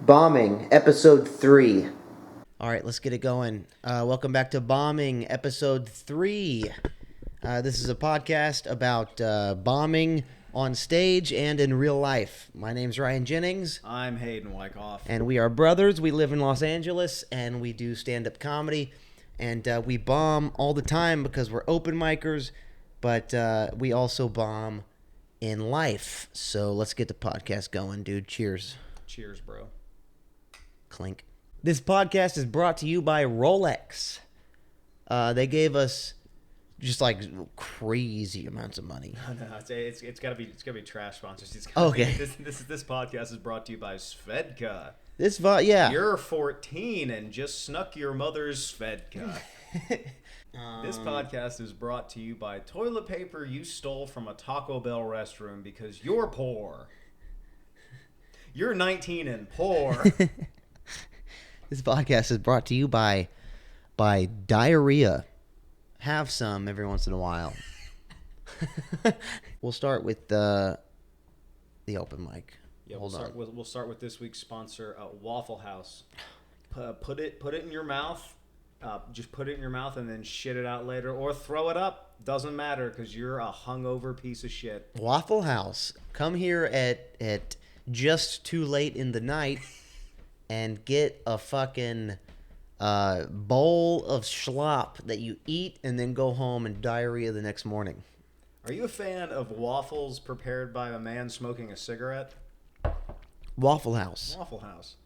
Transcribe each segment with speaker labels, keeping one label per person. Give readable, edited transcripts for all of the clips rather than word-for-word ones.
Speaker 1: Bombing, Episode 3.
Speaker 2: All right, let's get it going. Welcome back to Bombing, Episode 3. This is a podcast about bombing on stage and in real life. My name's Ryan Jennings.
Speaker 3: I'm Haydn Wyckoff.
Speaker 2: And we are brothers. We live in Los Angeles, and we do stand-up comedy. And we bomb all the time because we're open micers, but we also bomb in life. So let's get the podcast going, dude. Cheers.
Speaker 3: Cheers, bro.
Speaker 2: Clink. This podcast is brought to you by Rolex. They gave us just like crazy amounts of money.
Speaker 3: No, it's gotta be trash sponsors.
Speaker 2: Okay.
Speaker 3: This podcast is brought to you by Svedka.
Speaker 2: Yeah.
Speaker 3: You're 14 and just snuck your mother's Svedka. This podcast is brought to you by toilet paper you stole from a Taco Bell restroom because you're poor. You're 19 and poor.
Speaker 2: This podcast is brought to you by Diarrhea. Have some every once in a while. We'll start with the open mic.
Speaker 3: Yeah,
Speaker 2: Hold on.
Speaker 3: We'll start with this week's sponsor, Waffle House. Put it in your mouth. Just put it in your mouth and then shit it out later, or throw it up. Doesn't matter because you're a hungover piece of shit.
Speaker 2: Waffle House. Come here at just too late in the night and get a fucking bowl of schlop that you eat and then go home and diarrhea the next morning.
Speaker 3: Are you a fan of waffles prepared by a man smoking a cigarette?
Speaker 2: Waffle House.
Speaker 3: Waffle House.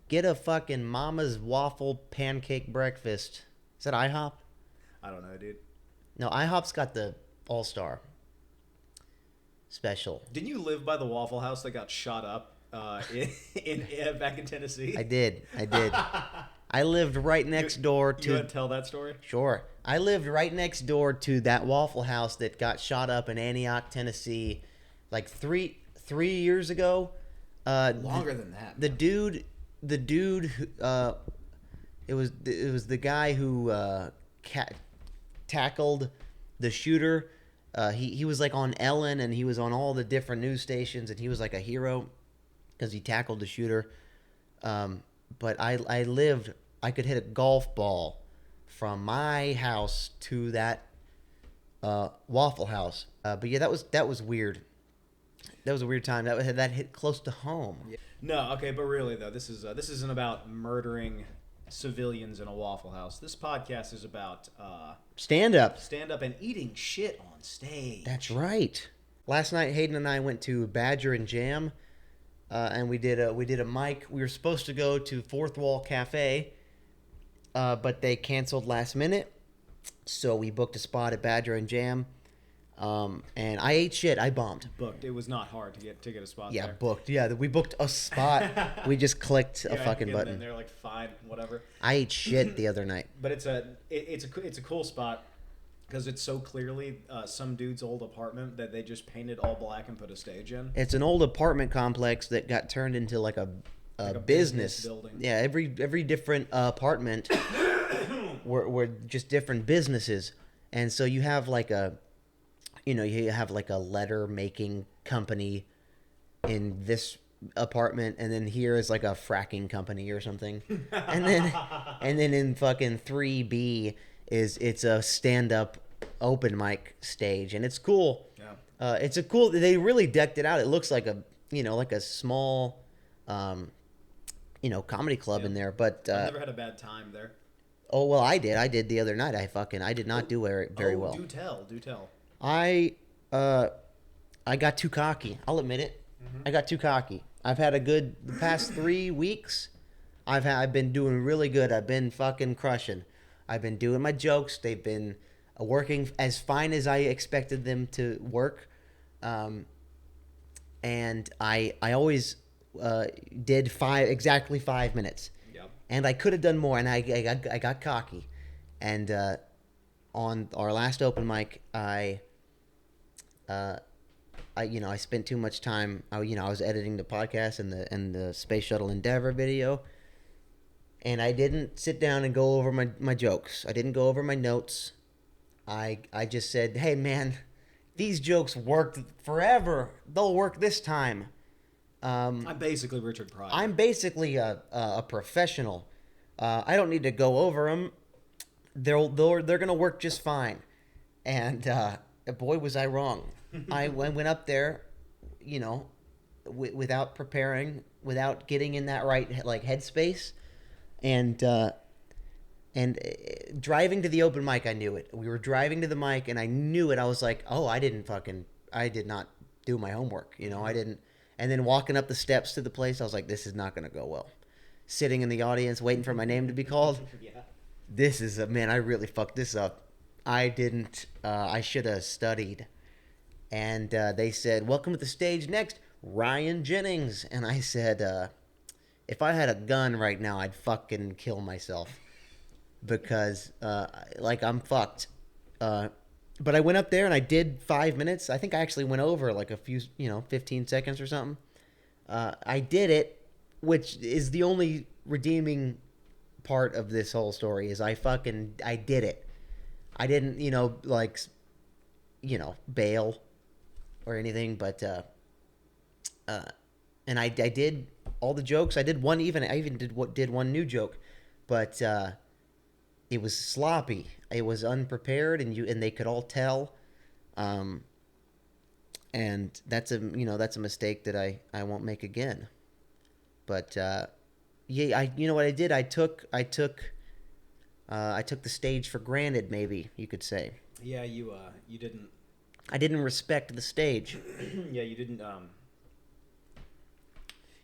Speaker 2: Get a fucking Mama's waffle pancake breakfast. Is that IHOP?
Speaker 3: I don't know, dude.
Speaker 2: No, IHOP's got the All-Star special.
Speaker 3: Didn't you live by the Waffle House that got shot up back in Tennessee?
Speaker 2: I did. I lived right next door to...
Speaker 3: You want to tell that story?
Speaker 2: Sure. I lived right next door to that Waffle House that got shot up in Antioch, Tennessee, like three years ago.
Speaker 3: Longer than that.
Speaker 2: The dude who, it was the guy who tackled the shooter. He was like on Ellen, and he was on all the different news stations, and he was like a hero because he tackled the shooter. But I could hit a golf ball from my house to that Waffle House. But yeah, that was weird. That was a weird time. That hit close to home.
Speaker 3: Yeah. No, okay, but really though, this isn't about murdering civilians in a Waffle House. This podcast is about
Speaker 2: Stand up
Speaker 3: and eating shit on stage.
Speaker 2: That's right. Last night, Hayden and I went to Badger and Jam, and we did a mic. We were supposed to go to Fourth Wall Cafe, but they canceled last minute, so we booked a spot at Badger and Jam. And I ate shit. I bombed.
Speaker 3: Booked. It was not hard to get a spot.
Speaker 2: Yeah,
Speaker 3: there.
Speaker 2: booked. Yeah, we booked a spot. We just clicked a fucking button.
Speaker 3: And they're like, fine, whatever.
Speaker 2: I ate shit the other night.
Speaker 3: But it's a cool spot because it's so clearly some dude's old apartment that they just painted all black and put a stage in.
Speaker 2: It's an old apartment complex that got turned into like a business
Speaker 3: building. Yeah,
Speaker 2: every different apartment were just different businesses, and so you have like you have like a letter making company in this apartment, and then here is like a fracking company or something, and then in fucking 3B it's a stand up open mic stage, and it's cool. Yeah. They really decked it out. It looks like a small comedy club in there, but
Speaker 3: I've never had a bad time there.
Speaker 2: Oh well, I did the other night. I did not do very well.
Speaker 3: Do tell.
Speaker 2: I got too cocky. I'll admit it. Mm-hmm. I got too cocky. I've had the past 3 weeks. I've been doing really good. I've been fucking crushing. I've been doing my jokes. They've been working as fine as I expected them to work. And I always did exactly 5 minutes.
Speaker 3: Yep.
Speaker 2: And I could have done more, and I got cocky. And on our last open mic, I spent too much time. I was editing the podcast and the Space Shuttle Endeavor video, and I didn't sit down and go over my jokes. I didn't go over my notes. I just said, "Hey man, these jokes worked forever. They'll work this time."
Speaker 3: I'm basically Richard Pryor.
Speaker 2: I'm basically a professional. I don't need to go over them. They're gonna work just fine. And boy, was I wrong. I went up there, you know, without preparing, without getting in that right like headspace, and driving to the open mic. I knew it. We were driving to the mic, and I knew it. I was like, oh, I did not do my homework. You know, I didn't. And then walking up the steps to the place, I was like, this is not gonna go well. Sitting in the audience, waiting for my name to be called.
Speaker 3: Yeah.
Speaker 2: This is man, I really fucked this up. I didn't. I should have studied. And they said, "Welcome to the stage next, Ryan Jennings." And I said, "If I had a gun right now, I'd fucking kill myself because, like, I'm fucked." But I went up there and I did 5 minutes. I think I actually went over like a few, 15 seconds or something. I did it, which is the only redeeming part of this whole story is I did it. I didn't, bail or anything, but and I did all the jokes. I did one even. I even did one new joke, but it was sloppy. It was unprepared, and they could all tell. And that's a mistake that I won't make again. But you know what I did? I took the stage for granted, maybe you could say.
Speaker 3: Yeah, you didn't.
Speaker 2: I didn't respect the stage.
Speaker 3: Yeah, you didn't.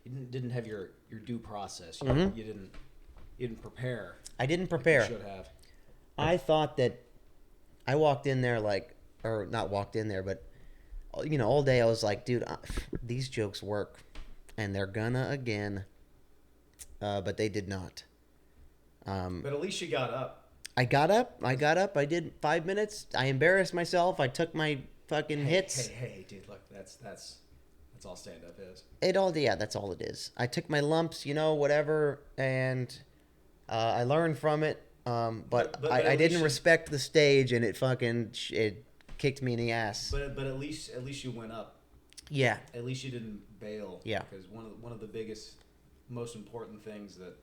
Speaker 3: You didn't have your due process. You didn't prepare.
Speaker 2: I didn't prepare.
Speaker 3: Like you should have.
Speaker 2: I thought that I walked in there or not walked in there, but all day I was like, dude, these jokes work, and they're gonna again. But they did not.
Speaker 3: But at least you got up.
Speaker 2: I got up. I did 5 minutes. I embarrassed myself. I took my fucking hits.
Speaker 3: Hey, dude, look, that's all stand up is.
Speaker 2: That's all it is. I took my lumps, whatever, and I learned from it. But I didn't respect the stage, and it kicked me in the ass.
Speaker 3: But at least you went up.
Speaker 2: Yeah.
Speaker 3: At least you didn't bail.
Speaker 2: Yeah.
Speaker 3: Because one of the biggest, most important things that,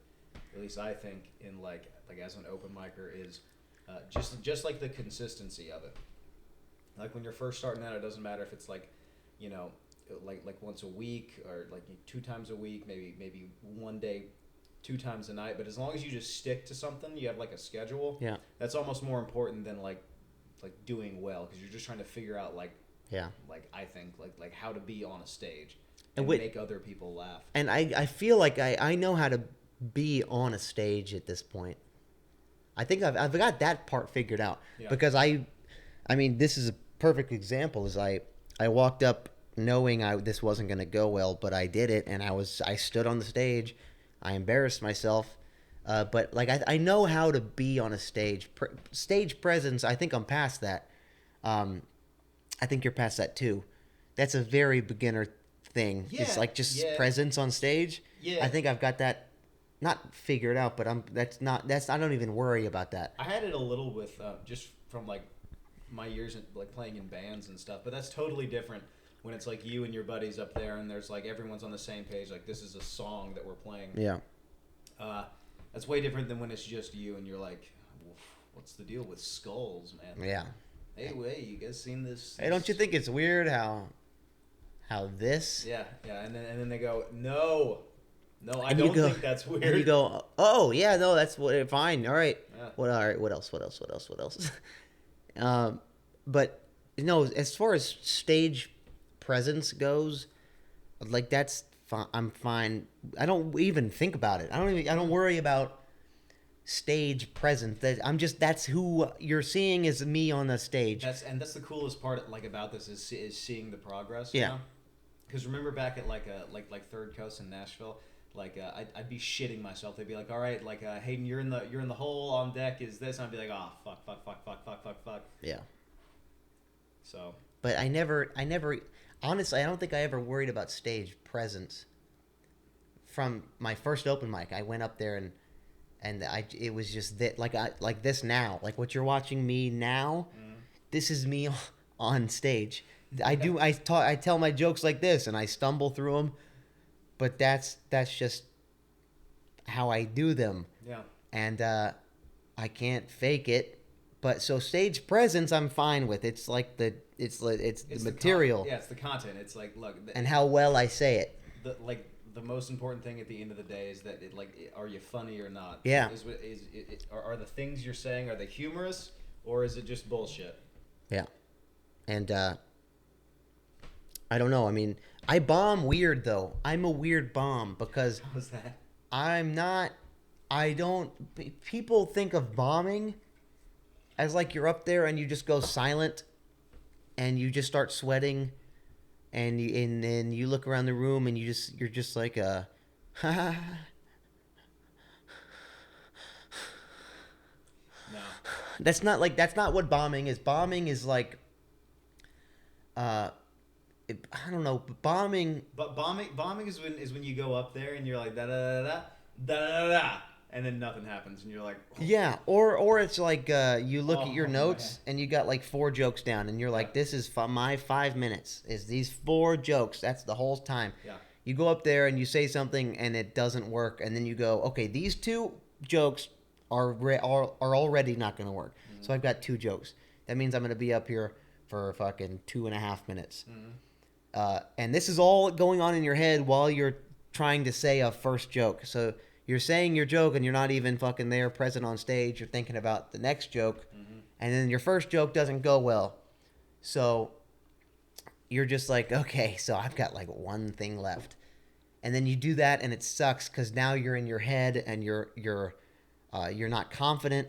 Speaker 3: at least I think, in like as an open micer is just like the consistency of it. Like when you're first starting out, it doesn't matter if it's like once a week or like 2 times a week, maybe one day, 2 times a night. But as long as you just stick to something, you have like a schedule.
Speaker 2: Yeah.
Speaker 3: That's almost more important than like doing well, because you're just trying to figure out I think like how to be on a stage and make other people laugh.
Speaker 2: And I feel like I know how to be on a stage at this point. I think I've got that part figured out. Yeah. Because I mean, this is a perfect example. Is I walked up knowing this wasn't going to go well, but I did it, and I stood on the stage. I embarrassed myself, but like I know how to be on a stage. Stage presence. I think I'm past that. I think you're past that too. That's a very beginner thing. Yeah, it's like just presence on stage. Yeah. I think I've got that not figured out, but I don't even worry about that.
Speaker 3: I had it a little with just from like my years in, like playing in bands and stuff, but that's totally different when it's like you and your buddies up there and there's like everyone's on the same page, like this is a song that we're playing.
Speaker 2: Yeah.
Speaker 3: That's way different than when it's just you and you're like, what's the deal with skulls, man?
Speaker 2: Yeah.
Speaker 3: Hey, wait, you guys seen this?
Speaker 2: Hey, don't you think it's weird how this?
Speaker 3: Yeah, and then they go, no, I don't think that's weird.
Speaker 2: And you go, oh yeah, no, that's fine. All right. Yeah. All right. What else? But as far as stage presence goes, like that's fine. I'm fine. I don't even think about it. I don't worry about stage presence. That's who you're seeing is me on the stage.
Speaker 3: That's the coolest part like about this is seeing the progress.
Speaker 2: Yeah.
Speaker 3: Because remember back at like Third Coast in Nashville, like I'd be shitting myself. They'd be like, all right, like Hayden, you're in the hole on deck. Is this? And I'd be like, oh fuck.
Speaker 2: Yeah.
Speaker 3: So.
Speaker 2: But I never. Honestly, I don't think I ever worried about stage presence. From my first open mic, I went up there and it was just that like this now, like what you're watching me now. Mm. This is me on stage. I tell my jokes like this, and I stumble through them. but that's just how I do them.
Speaker 3: Yeah.
Speaker 2: And I can't fake it. But so stage presence, I'm fine with. It's like it's the material.
Speaker 3: Yeah, it's the content. It's like, look,
Speaker 2: and how well I say it.
Speaker 3: The most important thing at the end of the day is that are you funny or not?
Speaker 2: Yeah.
Speaker 3: Are the things you're saying, are they humorous, or is it just bullshit?
Speaker 2: Yeah. And I don't know. I mean, I bomb weird though. I'm a weird bomb because
Speaker 3: How's that?
Speaker 2: I'm not. I don't. People think of bombing as like you're up there and you just go silent, and you just start sweating, and then you look around the room and you're just like a.
Speaker 3: No.
Speaker 2: That's not what bombing is. Bombing is like. I don't know. Bombing.
Speaker 3: But bombing is when you go up there and you're like da da da da da da da, and then nothing happens and you're like. Oh.
Speaker 2: Yeah, or it's like you look at your notes
Speaker 3: man.
Speaker 2: and you got like 4 jokes down and you're like, this is my 5 minutes. Is these 4 jokes? That's the whole time.
Speaker 3: Yeah.
Speaker 2: You go up there and you say something and it doesn't work, and then you go, okay, these 2 jokes are already not going to work. Mm-hmm. So I've got 2 jokes. That means I'm going to be up here for fucking 2.5 minutes. Mm-hmm. And this is all going on in your head while you're trying to say a first joke. So you're saying your joke and you're not even fucking there present on stage. You're thinking about the next joke. Mm-hmm. And then your first joke doesn't go well. So you're just like, okay, so I've got like 1 thing left. And then you do that and it sucks because now you're in your head and you're not confident.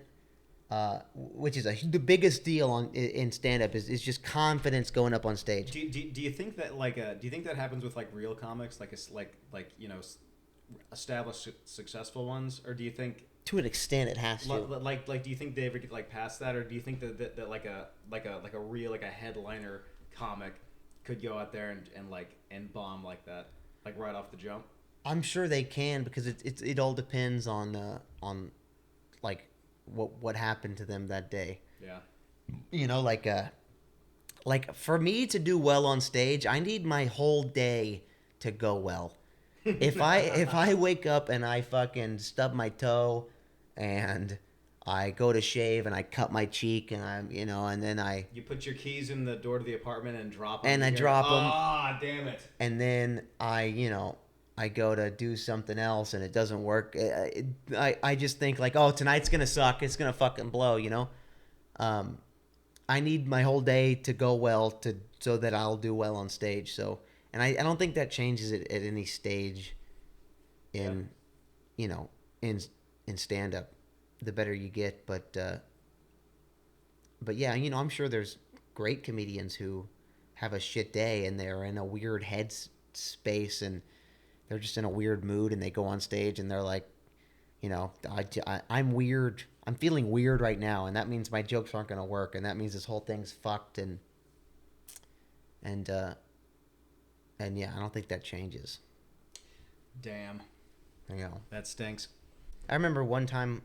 Speaker 2: Which is the biggest deal in stand-up is just confidence going up on stage.
Speaker 3: Do you think that do you think that happens with like real comics, like you know, established successful ones, or do you think
Speaker 2: to an extent it has to?
Speaker 3: Like do you think they ever get like past that, or do you think that like a real like a headliner comic could go out there and bomb like that, like right off the jump?
Speaker 2: I'm sure they can, because it all depends on like what happened to them that day.
Speaker 3: Yeah.
Speaker 2: You know, like for me to do well on stage, I need my whole day to go well. If I wake up and I fucking stub my toe and I go to shave and I cut my cheek and and then
Speaker 3: you put your keys in the door to the apartment and drop them.
Speaker 2: And I drop them.
Speaker 3: Ah, damn it. And
Speaker 2: then I go to do something else and it doesn't work. I just think like, oh, tonight's going to suck. It's going to fucking blow, you know? I need my whole day to go well so that I'll do well on stage. So, and I don't think that changes it at any stage in stand-up. The better you get. But yeah, I'm sure there's great comedians who have a shit day and they're in a weird head space and they're just in a weird mood and they go on stage and they're like, I'm weird. I'm feeling weird right now, and that means my jokes aren't going to work, and that means this whole thing's fucked, and yeah, I don't think that changes.
Speaker 3: Damn. That stinks.
Speaker 2: I remember one time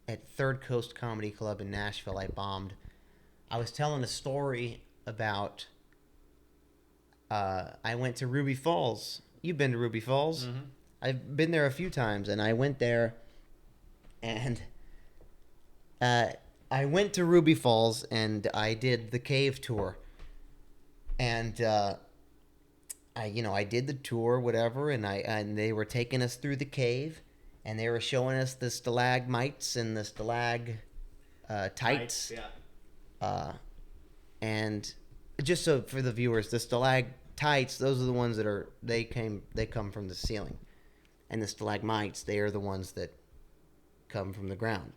Speaker 2: at Third Coast Comedy Club in Nashville, I bombed. I was telling a story about I went to Ruby Falls. You've been to Ruby Falls? Mm-hmm. I've been there a few times, and I went there, and I went to Ruby Falls, and I did the cave tour, and I did the tour, whatever, and they were taking us through the cave, and they were showing us the stalagmites and the stalactites.
Speaker 3: Yeah.
Speaker 2: And just so for the viewers, the stalactites, those are the ones that they come from the ceiling, and the stalagmites, they are the ones that come from the ground,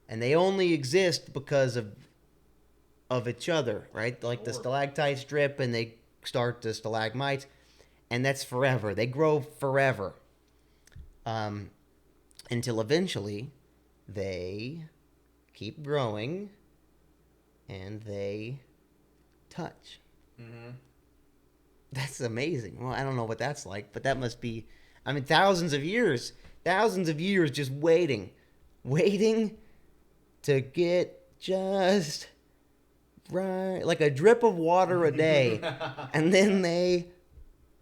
Speaker 2: and they only exist because of each other, right? Like the stalactites drip and they start the stalagmites, and that's forever. They grow forever, until eventually they keep growing and they touch. Mm-hmm. That's amazing. Well, I don't know what that's like, but that must be, thousands of years just waiting to get just right, like a drip of water a day, and then they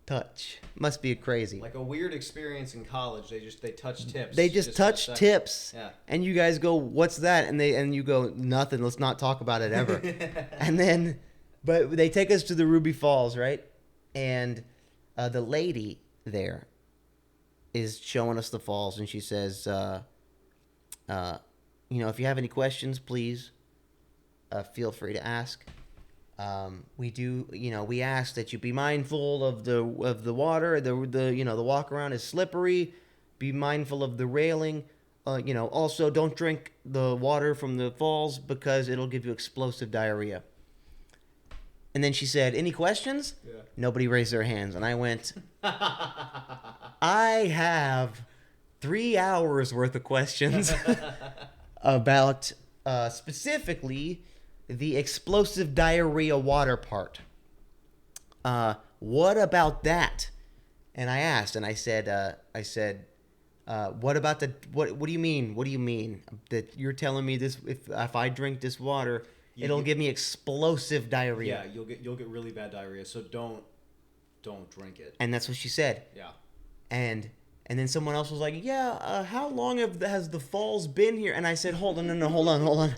Speaker 2: touch. Must be crazy.
Speaker 3: Like a weird experience in college. They touch tips.
Speaker 2: They just touch
Speaker 3: for a second.
Speaker 2: tips.
Speaker 3: Yeah.
Speaker 2: And you guys go, "What's that?" And you go, "Nothing. Let's not talk about it ever." And then, but they take us to the Ruby Falls, right? And the lady there is showing us the falls, and she says, if you have any questions, please feel free to ask. We ask that you be mindful of the water. The walk around is slippery. Be mindful of the railing. Also don't drink the water from the falls because it'll give you explosive diarrhea. And then she said, "Any questions?"
Speaker 3: Yeah.
Speaker 2: Nobody raised their hands, and I went, I have 3 hours worth of questions about specifically the explosive diarrhea water part. What about that? And I asked, and I said, what about what do you mean? What do you mean that you're telling me this? If I drink this water, it'll give me explosive diarrhea.
Speaker 3: Yeah, you'll get really bad diarrhea. So don't drink it.
Speaker 2: And that's what she said.
Speaker 3: Yeah.
Speaker 2: And then someone else was like, "Yeah, how long has the falls been here?" And I said, hold on.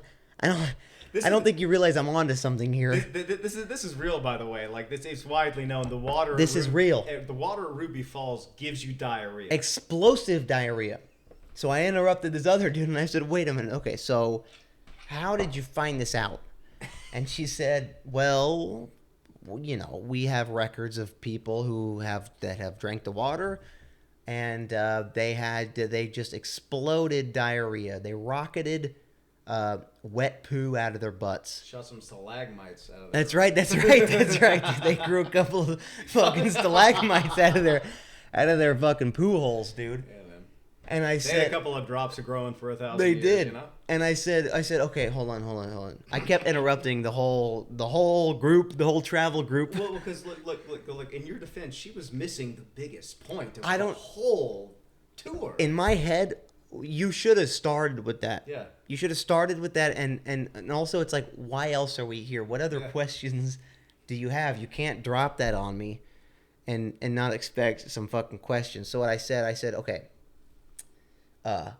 Speaker 2: I don't think you realize I'm onto something here.
Speaker 3: This is real, by the way. Like this is widely known. The water.
Speaker 2: This is real.
Speaker 3: The water at Ruby Falls gives you diarrhea.
Speaker 2: Explosive diarrhea. So I interrupted this other dude and I said, "Wait a minute. Okay, so how did you find this out?" And she said, "Well, we have records of people that have drank the water, and they just exploded diarrhea. They rocketed wet poo out of their butts."
Speaker 3: Shot some stalagmites out of
Speaker 2: That's right. They grew a couple of fucking stalagmites out of their fucking poo holes, dude.
Speaker 3: Yeah, man.
Speaker 2: And I
Speaker 3: They
Speaker 2: said,
Speaker 3: had a couple of drops of growing for 1,000
Speaker 2: they
Speaker 3: years,
Speaker 2: did.
Speaker 3: you know?
Speaker 2: And I said, "Okay, hold on." I kept interrupting the whole group, the whole travel group.
Speaker 3: Well, because look. In your defense, she was missing the biggest point of
Speaker 2: I
Speaker 3: the
Speaker 2: don't-
Speaker 3: whole tour.
Speaker 2: In my head, you should have started with that.
Speaker 3: Yeah.
Speaker 2: You should have started with that, and also it's like, why else are we here? What other questions do you have? You can't drop that on me, and not expect some fucking questions. So what I said, okay. How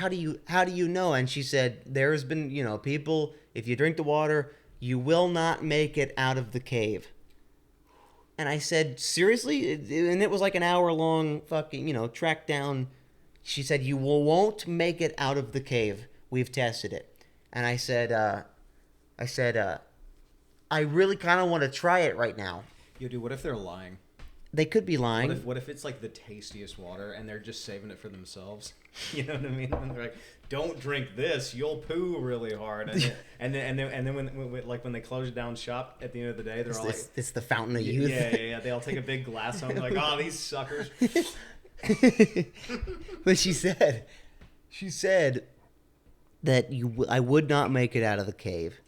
Speaker 2: do you know? And she said, "There's been, people, if you drink the water, you will not make it out of the cave." And I said, "Seriously?" And it was like an hour long fucking, track down. She said, "You won't make it out of the cave. We've tested it." And I said, I really kind of want to try it right now.
Speaker 3: Yo, dude, what if they're lying?
Speaker 2: They could be lying.
Speaker 3: What if it's like the tastiest water and they're just saving it for themselves? You know what I mean? And they're like, "Don't drink this, you'll poo really hard." And then when they close down shop at the end of the day, they're all like,
Speaker 2: it's the fountain of youth.
Speaker 3: yeah. They all take a big glass home, like, "Oh, these suckers."
Speaker 2: But she said that I would not make it out of the cave,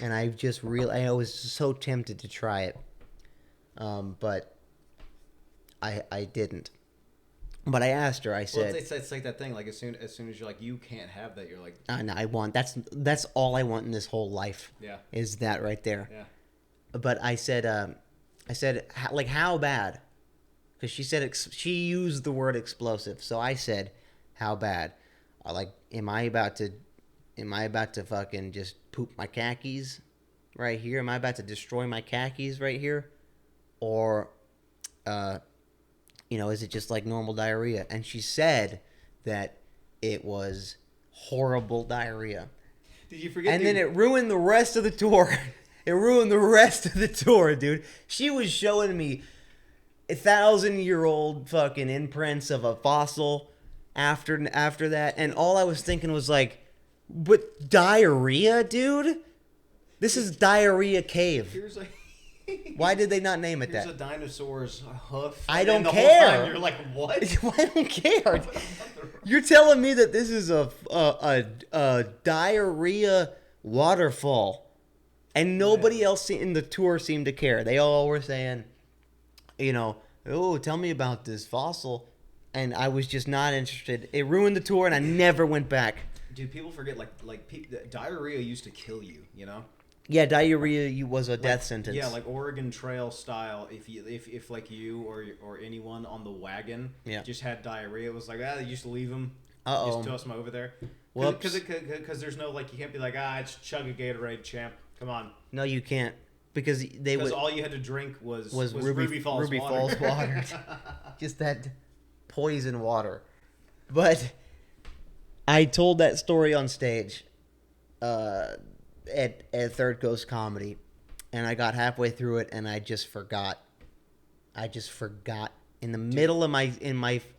Speaker 2: and I was so tempted to try it, but I didn't. But I asked her. I said,
Speaker 3: "It's like that thing. Like as soon as you're like, you can't have that. You're like,
Speaker 2: no, I want that's all I want in this whole life.
Speaker 3: Yeah.
Speaker 2: Is that right there?
Speaker 3: Yeah.
Speaker 2: But I said, like, how bad? Because she said she used the word explosive. So I said, how bad? Am I about to fucking just poop my khakis right here? Am I about to destroy my khakis right here? Or, is it just like normal diarrhea? And she said that it was horrible diarrhea.
Speaker 3: Did you forget?
Speaker 2: And then it ruined the rest of the tour. It ruined the rest of the tour, dude. She was showing me 1,000-year-old fucking imprints of a fossil after that, and all I was thinking was like, but diarrhea, dude? This is Diarrhea Cave.
Speaker 3: Here's a
Speaker 2: Why did they not name it
Speaker 3: here's
Speaker 2: that?
Speaker 3: a dinosaur's hoof.
Speaker 2: I
Speaker 3: and
Speaker 2: don't
Speaker 3: the
Speaker 2: care.
Speaker 3: Whole time you're like, what?
Speaker 2: I don't care. You're telling me that this is a diarrhea waterfall, and nobody else in the tour seemed to care. They all were saying, "Oh, tell me about this fossil," and I was just not interested. It ruined the tour, and I never went back.
Speaker 3: Dude, people forget diarrhea used to kill you. You know.
Speaker 2: Yeah, diarrhea was a death sentence.
Speaker 3: Yeah, like Oregon Trail style. If like you or anyone on the wagon just had diarrhea, it was like you just leave them. Just toss them over there. Because there's no like you can't be like it's chug a Gatorade, champ. Come on.
Speaker 2: No, you can't because
Speaker 3: all you had to drink was
Speaker 2: Ruby
Speaker 3: Falls
Speaker 2: water. Just that poison water. But I told that story on stage at Third Coast Comedy, and I got halfway through it, and I just forgot. In the middle of I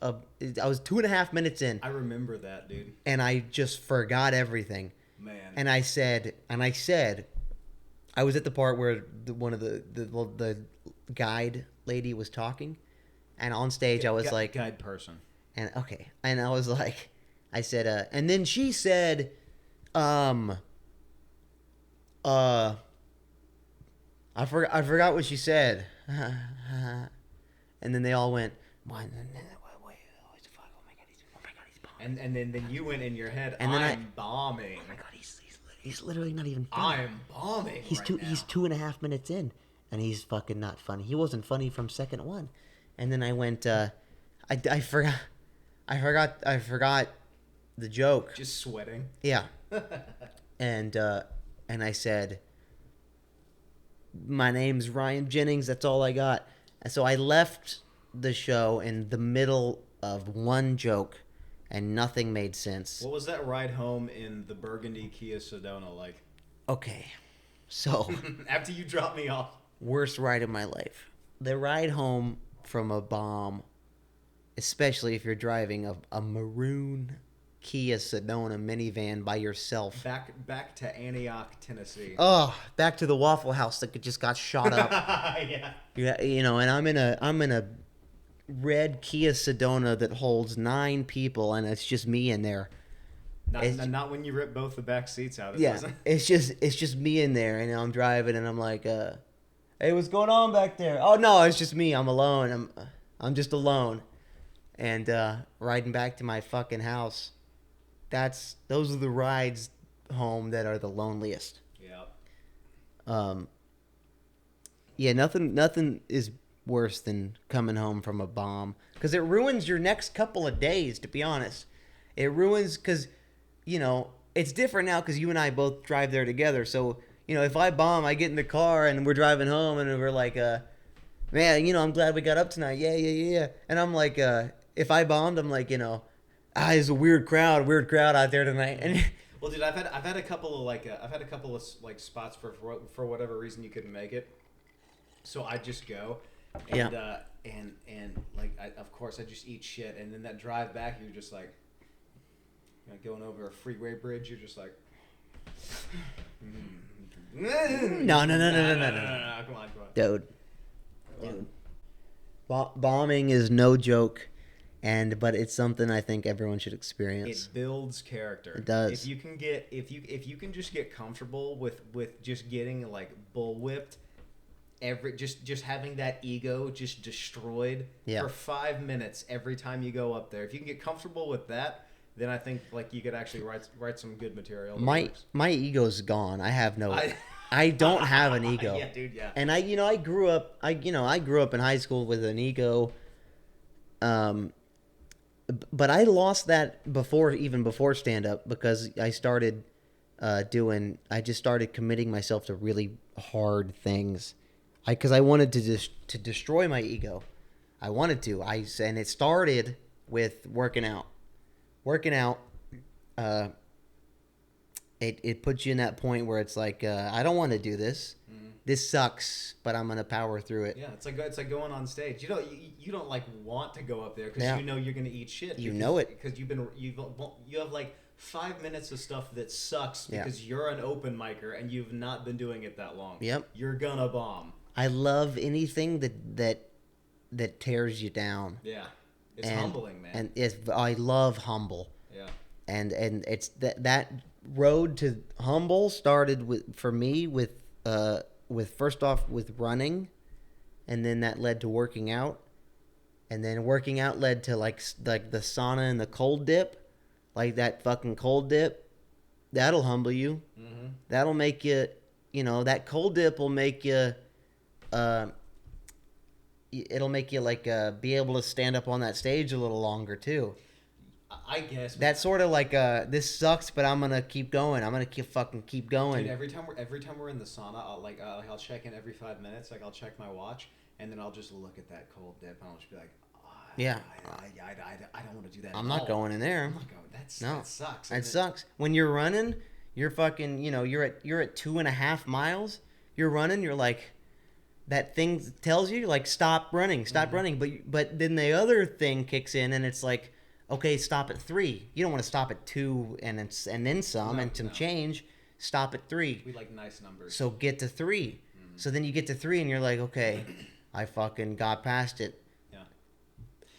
Speaker 2: was 2.5 minutes in.
Speaker 3: I remember that, dude.
Speaker 2: And I just forgot everything.
Speaker 3: Man.
Speaker 2: And I said, I was at the part where one of the guide lady was talking, and on stage I was like,
Speaker 3: guide person.
Speaker 2: And I was like, I said, and then she said, I forgot what she said. And then they all went,
Speaker 3: and then you went in your head,
Speaker 2: and then
Speaker 3: I'm bombing.
Speaker 2: Oh my god, he's literally not even funny.
Speaker 3: I'm bombing.
Speaker 2: He's 2.5 minutes in, and he's fucking not funny. He wasn't funny from second one. And then I went, I forgot the joke.
Speaker 3: Just sweating.
Speaker 2: Yeah. And I said, my name's Ryan Jennings. That's all I got. And so I left the show in the middle of one joke, and nothing made sense.
Speaker 3: What was that ride home in the Burgundy Kia Sedona like? Okay.
Speaker 2: So.
Speaker 3: After you dropped me off.
Speaker 2: Worst ride of my life. The ride home from a bomb, especially if you're driving a maroon Kia Sedona minivan by yourself.
Speaker 3: Back to Antioch, Tennessee.
Speaker 2: Oh, back to the Waffle House that just got shot up. Yeah. You know, and I'm in a red Kia Sedona that holds 9 people, and it's just me in there.
Speaker 3: Not when you rip both the back seats out.
Speaker 2: It's just me in there, and I'm driving, and I'm like, hey, what's going on back there? Oh no, it's just me. I'm alone. I'm just alone, and riding back to my fucking house. Those are the rides home that are the loneliest.
Speaker 3: Yeah.
Speaker 2: Yeah, nothing is worse than coming home from a bomb, because it ruins your next couple of days, to be honest. It ruins, because, you know, it's different now because you and I both drive there together. So, you know, if I bomb, I get in the car and we're driving home and we're like, man, you know, I'm glad we got up tonight. Yeah. And I'm like, if I bombed, I'm like, you know, it's a weird crowd out there tonight. And
Speaker 3: well, dude, I've had a couple of spots for whatever reason you couldn't make it. So I just go, and of course I just eat shit, and then that drive back, you're just like, you know, going over a freeway bridge, you're just like,
Speaker 2: no.
Speaker 3: Come on.
Speaker 2: Dude. Bombing is no joke, but it's something I think everyone should experience.
Speaker 3: It builds character.
Speaker 2: It does.
Speaker 3: If you can just get comfortable with just getting like bullwhipped, just having that ego just destroyed for 5 minutes every time you go up there. If you can get comfortable with that, then I think like you could actually write some good material.
Speaker 2: My ego's gone. I have no. I don't have an ego.
Speaker 3: Yeah, dude. Yeah.
Speaker 2: And I grew up in high school with an ego. But I lost that before stand up, because I started just started committing myself to really hard things. Because I wanted to destroy my ego. I wanted to. And it started with working out. It puts you in that point where it's like, I don't want to do this. Mm-hmm. This sucks, but I'm gonna power through it.
Speaker 3: Yeah, it's like going on stage. You don't like want to go up there because you know you're gonna eat shit.
Speaker 2: You know it
Speaker 3: because you have like 5 minutes of stuff that sucks because you're an open micer and you've not been doing it that long.
Speaker 2: Yep,
Speaker 3: you're gonna bomb.
Speaker 2: I love anything that tears you down.
Speaker 3: Yeah, it's humbling, man.
Speaker 2: And I love humble.
Speaker 3: Yeah,
Speaker 2: and it's that road to humble started for me with first off with running, and then that led to working out, and then working out led to like the sauna and the cold dip, like that fucking cold dip. That'll humble you. Mm-hmm. That'll make you, that cold dip will make you, it'll make you like be able to stand up on that stage a little longer too.
Speaker 3: I guess
Speaker 2: That's sort of like this sucks, but I'm gonna keep going. I'm gonna keep going.
Speaker 3: Dude, every time we're in the sauna, I'll check in every 5 minutes. Like I'll check my watch, and then I'll just look at that cold dip, and I'll just be like,
Speaker 2: yeah,
Speaker 3: I don't want to do that.
Speaker 2: I'm not going in there.
Speaker 3: I'm not going. That sucks.
Speaker 2: It sucks. When you're running, you're fucking. You're at 2.5 miles. You're running. You're like, that thing tells you like stop running. But then the other thing kicks in, and it's like, okay, stop at 3. You don't want to stop at 2 and then some change. Stop at 3.
Speaker 3: We like nice numbers.
Speaker 2: So get to 3. So then you get to 3 and you're like, okay, I fucking got past it.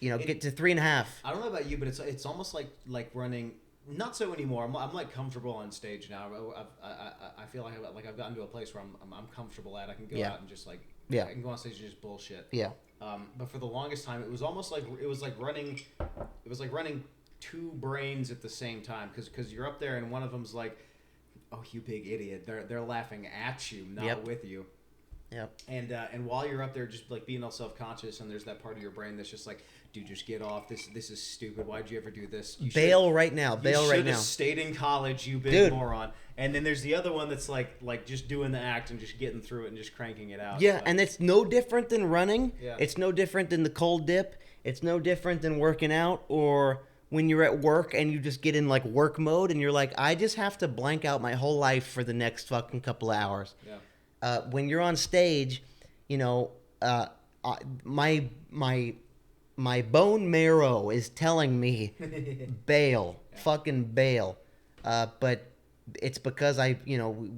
Speaker 3: Yeah.
Speaker 2: Get to 3.5.
Speaker 3: I don't know about you, but it's almost like running. Not so anymore. I'm like comfortable on stage now. I feel like I've gotten to a place where I'm comfortable at. I can go out and just like I can go on stage and just bullshit.
Speaker 2: Yeah.
Speaker 3: But for the longest time, it was almost like running 2 brains at the same time because you're up there and one of them's like, "Oh, you big idiot!" They're laughing at you, not with you.
Speaker 2: Yep.
Speaker 3: And while you're up there, just like being all self-conscious, and there's that part of your brain that's just like, "Dude, just get off. This is stupid. Why'd you ever do this? You
Speaker 2: Bail right now.
Speaker 3: You
Speaker 2: right
Speaker 3: should
Speaker 2: now.
Speaker 3: have stayed in college, you big moron." And then there's the other one that's like just doing the act and just getting through it and just cranking it out.
Speaker 2: Yeah, and it's no different than running.
Speaker 3: Yeah.
Speaker 2: It's no different than the cold dip. It's no different than working out or when you're at work and you just get in like work mode and you're like, I just have to blank out my whole life for the next fucking couple of hours.
Speaker 3: Yeah.
Speaker 2: When you're on stage, my bone marrow is telling me bail, fucking bail. But it's because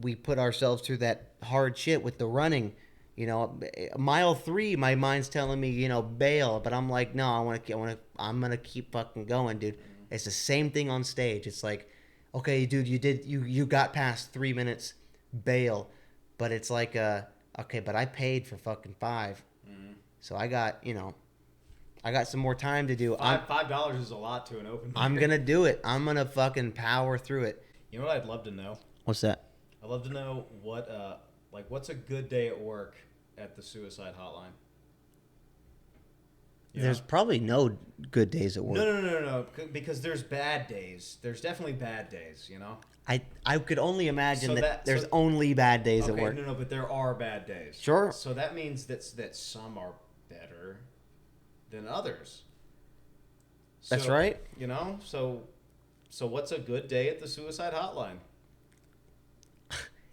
Speaker 2: we put ourselves through that hard shit with the running. Mile 3, my mind's telling me, bail, but I'm like, no, I'm gonna keep fucking going, dude. Mm-hmm. It's the same thing on stage. It's like, okay, dude, you got past 3 minutes, bail, but it's like, okay, but I paid for fucking 5, so I got some more time to do.
Speaker 3: $5 is a lot to an open mic.
Speaker 2: I'm gonna do it. I'm gonna fucking power through it.
Speaker 3: You know what I'd love to know?
Speaker 2: What's that?
Speaker 3: I'd love to know what's a good day at work at the suicide hotline.
Speaker 2: There's probably no good days at work.
Speaker 3: No. Because there's bad days. There's definitely bad days,
Speaker 2: I could only imagine that there's only bad days at work.
Speaker 3: No, but there are bad days.
Speaker 2: Sure.
Speaker 3: So that means that some are better than others.
Speaker 2: That's right.
Speaker 3: So what's a good day at the suicide hotline?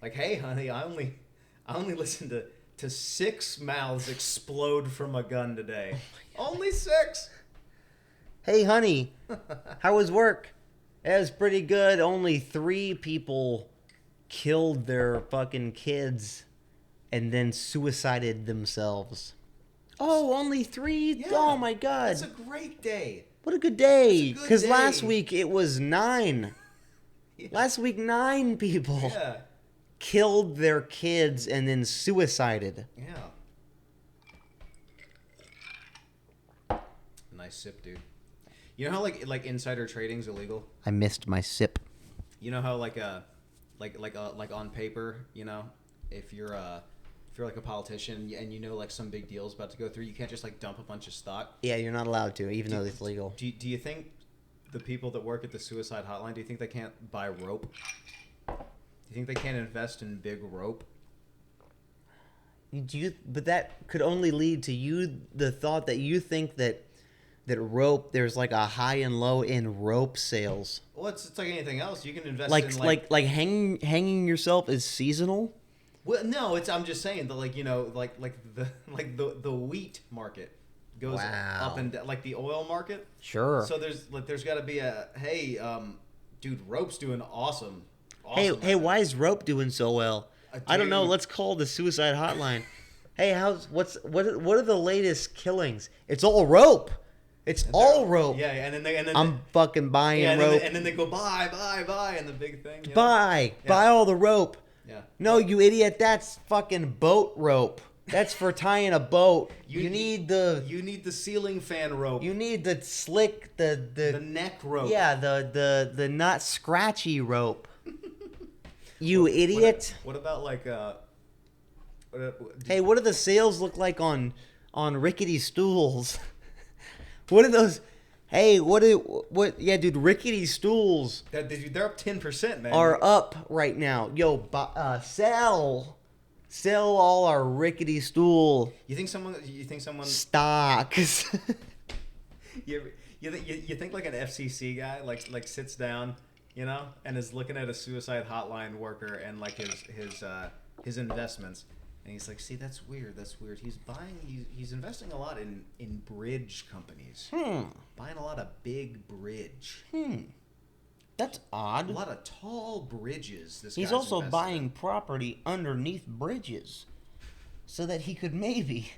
Speaker 3: Like, hey, honey, I only listened to 6 mouths explode from a gun today. Only 6.
Speaker 2: Hey, honey, how was work? It was pretty good. Only 3 people killed their fucking kids and then suicided themselves. Oh, only 3? Yeah, oh, my God.
Speaker 3: That's a great day.
Speaker 2: What a good day. Because last week it was 9. Yeah. Last week, 9 people killed their kids and then suicided.
Speaker 3: Yeah. Nice sip, dude. You know how like insider trading's illegal?
Speaker 2: I missed my sip.
Speaker 3: You know how like on paper, if you're like a politician and like some big deal's about to go through, you can't just like dump a bunch of stock.
Speaker 2: Yeah, you're not allowed to, even though it's legal.
Speaker 3: Do you think the people that work at the suicide hotline, do you think they can't buy rope? Do you think they can't invest in big rope?
Speaker 2: But that could only lead to the thought that you think that rope, there's like a high and low in rope sales.
Speaker 3: Well, it's like anything else. You can invest in
Speaker 2: like hanging yourself is seasonal.
Speaker 3: Well, no, I'm just saying that the wheat market goes up and down, like the oil market.
Speaker 2: Sure.
Speaker 3: So there's got to be dude, rope's doing awesome.
Speaker 2: Hey, why is rope doing so well? I don't know. Let's call the suicide hotline. Hey, what are the latest killings? It's all rope. It's all rope.
Speaker 3: Yeah, and then
Speaker 2: I'm fucking buying rope.
Speaker 3: And then they go buy, and the big thing.
Speaker 2: Buy all the rope.
Speaker 3: Yeah.
Speaker 2: No, you idiot. That's fucking boat rope. That's for tying a boat. You need the
Speaker 3: ceiling fan rope.
Speaker 2: You need the slick the
Speaker 3: neck rope.
Speaker 2: Yeah, the not scratchy rope. You idiot.
Speaker 3: What about like
Speaker 2: Hey, what do the sales look like on rickety stools? What are those? Hey, what? Yeah, dude, rickety stools
Speaker 3: they're up 10%, man.
Speaker 2: are up right now. Yo, sell all our rickety stool
Speaker 3: You think someone
Speaker 2: stocks.
Speaker 3: you think like an FCC guy like sits down, and is looking at a suicide hotline worker and like his investments, and he's like, see, that's weird. He's investing a lot in bridge companies. Buying a lot of big bridge.
Speaker 2: That's
Speaker 3: A
Speaker 2: odd.
Speaker 3: lot of tall bridges.
Speaker 2: He's
Speaker 3: guy's
Speaker 2: also
Speaker 3: invested
Speaker 2: buying
Speaker 3: in.
Speaker 2: property underneath bridges so that he could maybe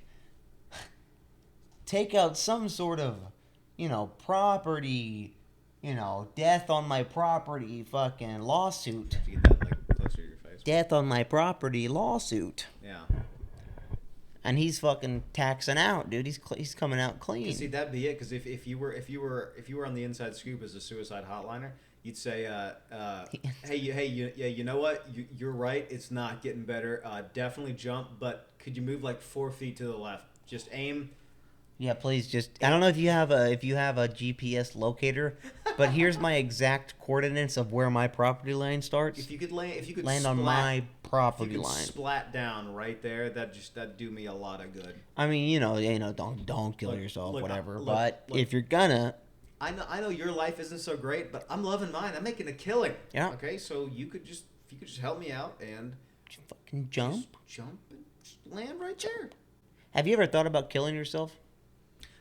Speaker 2: take out some sort of, property, death on my property fucking lawsuit.
Speaker 3: You have to get that like closer to your face.
Speaker 2: Death on my property lawsuit.
Speaker 3: Yeah.
Speaker 2: And he's fucking taxing out, dude. He's coming out clean.
Speaker 3: See, that'd be it. Because if you were on the inside scoop as a suicide hotliner, you'd say, hey, you know what? You're right. It's not getting better. Definitely jump, but could you move like 4 feet to the left? Just aim.
Speaker 2: Yeah, please just. I don't know if you have a GPS locator, but here's my exact coordinates of where my property line starts.
Speaker 3: If you could
Speaker 2: land on my property line.
Speaker 3: Splat down right there. That'd do me a lot of good.
Speaker 2: I mean, don't kill yourself,
Speaker 3: look,
Speaker 2: whatever.
Speaker 3: look,
Speaker 2: but
Speaker 3: look.
Speaker 2: if you're gonna,
Speaker 3: I know your life isn't so great, but I'm loving mine. I'm making a killing.
Speaker 2: Yeah.
Speaker 3: Okay, so if you could just help me out and
Speaker 2: fucking jump.
Speaker 3: just jump and just land right there.
Speaker 2: Have you ever thought about killing yourself?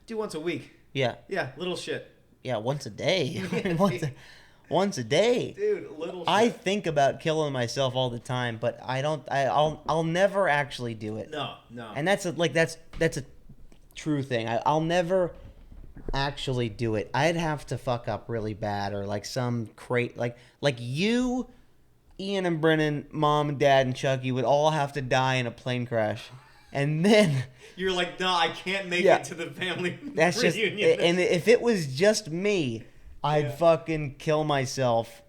Speaker 3: Do once a week.
Speaker 2: Yeah.
Speaker 3: Yeah, little shit.
Speaker 2: Yeah, once a day. once a day.
Speaker 3: Dude, little shit.
Speaker 2: I think about killing myself all the time, but I'll never actually do it.
Speaker 3: No.
Speaker 2: And that's a true thing. I'll never actually do it. I'd have to fuck up really bad, or like some like you, Ian and Brennan, Mom and Dad and Chucky would all have to die in a plane crash. And then
Speaker 3: you're like, no, I can't make
Speaker 2: Yeah.
Speaker 3: it to the family
Speaker 2: that's just,
Speaker 3: reunion.
Speaker 2: and if it was just me, I'd fucking kill myself,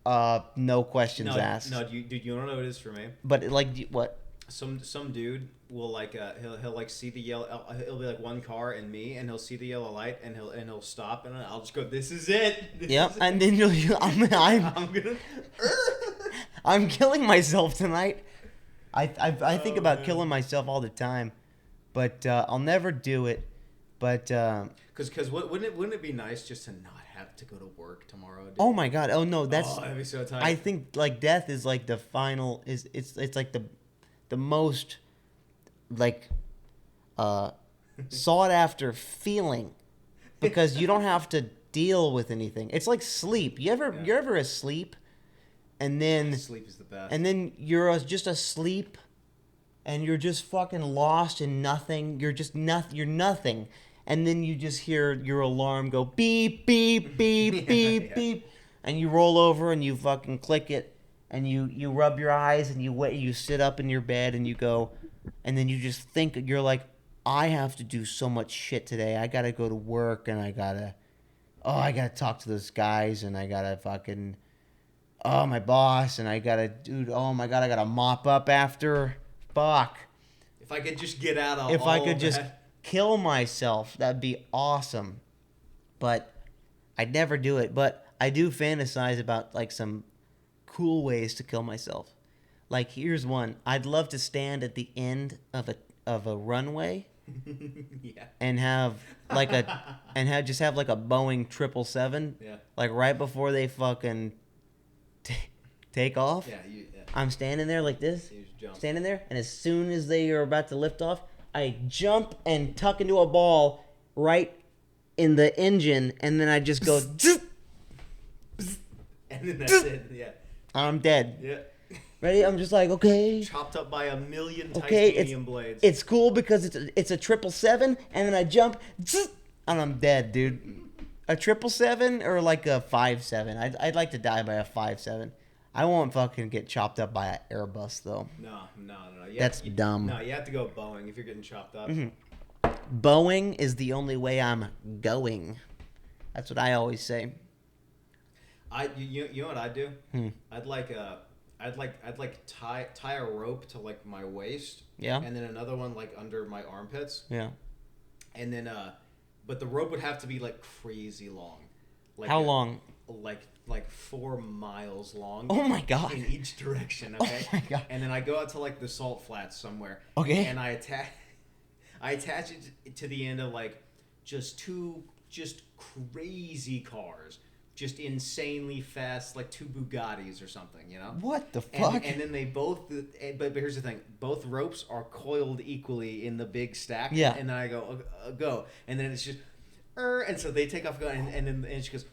Speaker 2: no questions asked.
Speaker 3: No, dude, you don't know what it is for me.
Speaker 2: But like, what?
Speaker 3: Some dude will like he'll like see the yellow. It'll be like one car and me, and he'll see the yellow light, and he'll stop, and I'll just go, "This is it."
Speaker 2: Yep, and then I'm
Speaker 3: gonna.
Speaker 2: I'm killing myself tonight. I think about killing myself all the time, but I'll never do it. But
Speaker 3: because wouldn't it be nice just to not have to go to work tomorrow? Dude?
Speaker 2: oh my god, oh no, that's
Speaker 3: that'd be so tight.
Speaker 2: I think like death is like the final it's like the most like sought after feeling, because you don't have to deal with anything. It's like sleep. You're ever asleep, and then
Speaker 3: sleep is the best.
Speaker 2: and then you're just asleep, and you're just fucking lost in nothing. You're just nothing. You're nothing, and then you just hear your alarm go beep beep beep beep beep, and you roll over and you fucking click it, and you rub your eyes and you sit up in your bed and you go, and then you just think, you're like, I have to do so much shit today. I gotta go to work, and I gotta talk to those guys, and I gotta fucking, my boss, and I gotta, dude, oh my god, I gotta mop up after. Fuck.
Speaker 3: If I could just get out of
Speaker 2: If
Speaker 3: all
Speaker 2: I could
Speaker 3: of
Speaker 2: just
Speaker 3: that.
Speaker 2: kill myself, that'd be awesome. But I'd never do it. But I do fantasize about like some cool ways to kill myself. Like, here's one. I'd love to stand at the end of a runway
Speaker 3: Yeah.
Speaker 2: and have like just have like a Boeing 777,
Speaker 3: Yeah.
Speaker 2: like right before they fucking take off.
Speaker 3: Yeah.
Speaker 2: I'm standing there like this,
Speaker 3: You just jump.
Speaker 2: standing there, and as soon as they are about to lift off, I jump and tuck into a ball right in the engine, and then I just go,
Speaker 3: And then that's it. Yeah.
Speaker 2: I'm dead.
Speaker 3: Yeah.
Speaker 2: Ready? I'm just like, okay.
Speaker 3: Chopped up by a million
Speaker 2: Okay,
Speaker 3: titanium blades.
Speaker 2: It's cool because it's a 777, and then I jump, and I'm dead, dude. A 777 or like a 5.7. I'd like to die by a 5.7. I won't fucking get chopped up by an Airbus though.
Speaker 3: No.
Speaker 2: That's dumb.
Speaker 3: No, you have to go Boeing if you're getting chopped up.
Speaker 2: Mm-hmm. Boeing is the only way I'm going. That's what I always say.
Speaker 3: You know what I'd do? I'd like I'd tie a rope to like my waist.
Speaker 2: Yeah.
Speaker 3: And then another one like under my armpits.
Speaker 2: Yeah.
Speaker 3: And then but the rope would have to be like crazy long. Like
Speaker 2: How long?
Speaker 3: Like 4 miles long.
Speaker 2: Oh my god.
Speaker 3: In each direction, okay?
Speaker 2: Oh my god.
Speaker 3: And then I go out to like the salt flats somewhere.
Speaker 2: Okay.
Speaker 3: And I attach it to the end of like just two crazy cars. Just insanely fast, like 2 Bugattis or something, you know?
Speaker 2: What the fuck?
Speaker 3: And then they both, but here's the thing: both ropes are coiled equally in the big stack.
Speaker 2: Yeah.
Speaker 3: And then I go, go, and then it's just, and so they take off going, and she goes.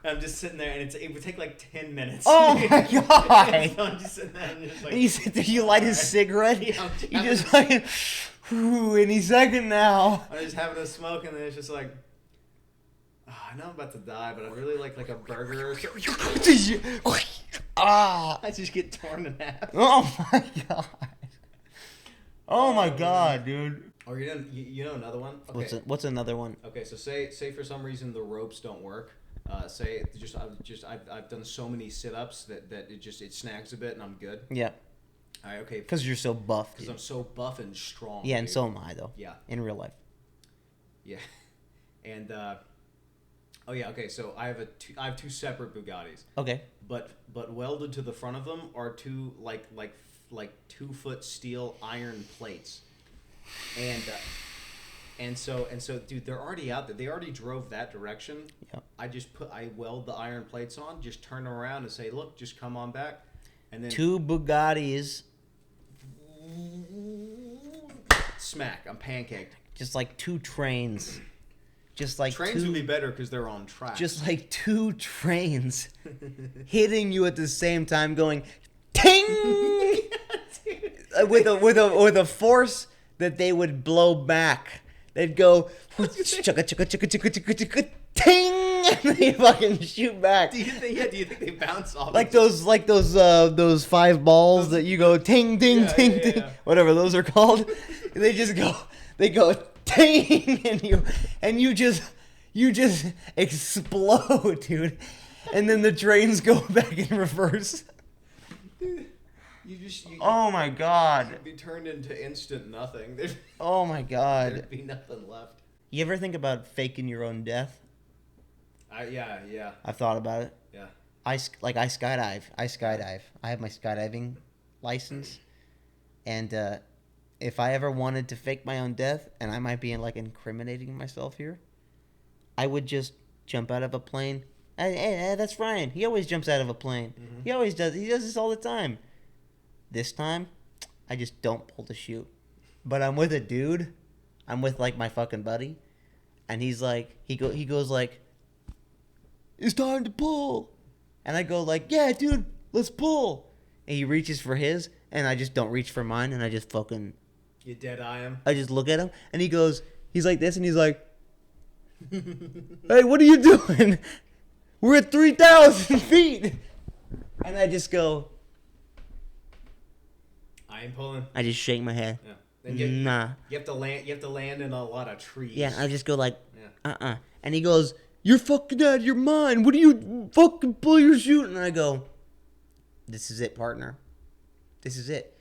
Speaker 3: And I'm just sitting there, and it would take like 10 minutes.
Speaker 2: Oh my god!
Speaker 3: So I'm just sitting there, and just like.
Speaker 2: And you sit there, you light a cigarette.
Speaker 3: Yeah,
Speaker 2: you just like, any second now.
Speaker 3: I'm just having a smoke, and then it's just like. I know I'm about to die, but I'd really like a burger or something.
Speaker 2: Ah!
Speaker 3: I just get torn in half.
Speaker 2: Oh my god! Oh my god, dude!
Speaker 3: Or you know another one? Okay.
Speaker 2: What's another one?
Speaker 3: Okay, so say for some reason the ropes don't work. I've done so many sit-ups that it snags a bit and I'm good.
Speaker 2: Yeah.
Speaker 3: All right, okay.
Speaker 2: Because you're so buff.
Speaker 3: Because I'm so buff and strong.
Speaker 2: Yeah,
Speaker 3: dude.
Speaker 2: and so am I though.
Speaker 3: Yeah.
Speaker 2: In real life.
Speaker 3: Yeah. And oh yeah, okay. So I have 2 separate Bugattis.
Speaker 2: Okay.
Speaker 3: But welded to the front of them are 2 like 2-foot steel iron plates. And so dude, they're already out there. They already drove that direction.
Speaker 2: Yeah.
Speaker 3: I weld the iron plates on, just turn around and say, "Look, just come on back." And then
Speaker 2: 2 Bugattis.
Speaker 3: Smack, I'm pancaked.
Speaker 2: Just like 2 trains. Just like
Speaker 3: Trains would be better because they're on track.
Speaker 2: Just like 2 trains hitting you at the same time, going ting with a force that they would blow back. They'd go chugga chugga chugga chugga chugga chugga ting, and they fucking shoot back.
Speaker 3: Do you think they bounce off?
Speaker 2: Like those 5 balls that you go ting ting ting ting, whatever those are called. They go ting, and you just explode, dude. And then the trains go back in reverse. Oh my god.
Speaker 3: You'd be turned into instant nothing.
Speaker 2: Oh my god.
Speaker 3: There'd be nothing left.
Speaker 2: You ever think about faking your own death?
Speaker 3: Yeah.
Speaker 2: I've thought about it.
Speaker 3: Yeah.
Speaker 2: I skydive. I have my skydiving license. And if I ever wanted to fake my own death, and I might be incriminating myself here, I would just jump out of a plane. Hey, that's Ryan. He always jumps out of a plane. Mm-hmm. He always does. He does this all the time. This time, I just don't pull the chute. But I'm with a dude. I'm with my fucking buddy, and he's like, he goes like, "It's time to pull," and I go like, "Yeah, dude, let's pull." And he reaches for his, and I just don't reach for mine, and I just fucking.
Speaker 3: You dead eye him.
Speaker 2: I just look at him, and he's like this, and he's like, "Hey, what are you doing? We're at 3,000 feet," and I just go.
Speaker 3: I ain't pulling.
Speaker 2: I just shake my head.
Speaker 3: Yeah.
Speaker 2: Nah.
Speaker 3: You have to land in a lot of trees.
Speaker 2: Yeah, I just go like, And he goes, "You're fucking out of your mind. What do you fucking pull your chute?" And I go, "This is it, partner. This is it.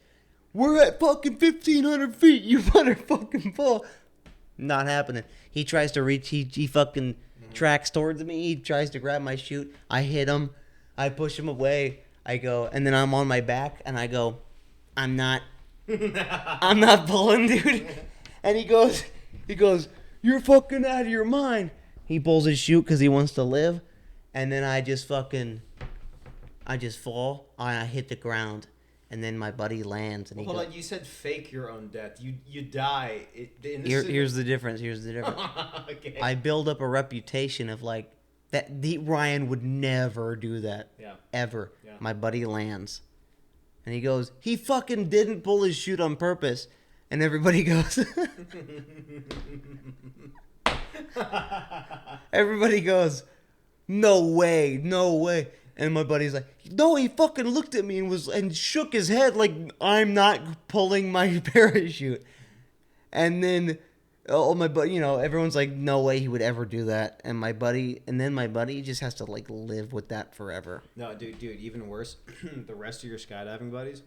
Speaker 2: We're at fucking 1,500 feet. You better fucking pull." Not happening. He tries to reach. He fucking tracks towards me. He tries to grab my chute. I hit him. I push him away. I go, and then I'm on my back, and I go, I'm not pulling, dude. And he goes, "You're fucking out of your mind." He pulls his chute because he wants to live. And then I just fall. I hit the ground. And then my buddy lands. And
Speaker 3: Hold on, you said fake your own death. You die.
Speaker 2: Here's the difference. Okay. I build up a reputation of that. Ryan would never do that.
Speaker 3: Yeah.
Speaker 2: Ever.
Speaker 3: Yeah. My
Speaker 2: My buddy lands. And he goes, "He fucking didn't pull his chute on purpose." And everybody goes, "No way. And my buddy's like, "No, he fucking looked at me and shook his head like I'm not pulling my parachute." And then Oh, my buddy, everyone's like, no way he would ever do that. And my buddy just has to like live with that forever.
Speaker 3: No, dude, even worse. The rest of your skydiving buddies,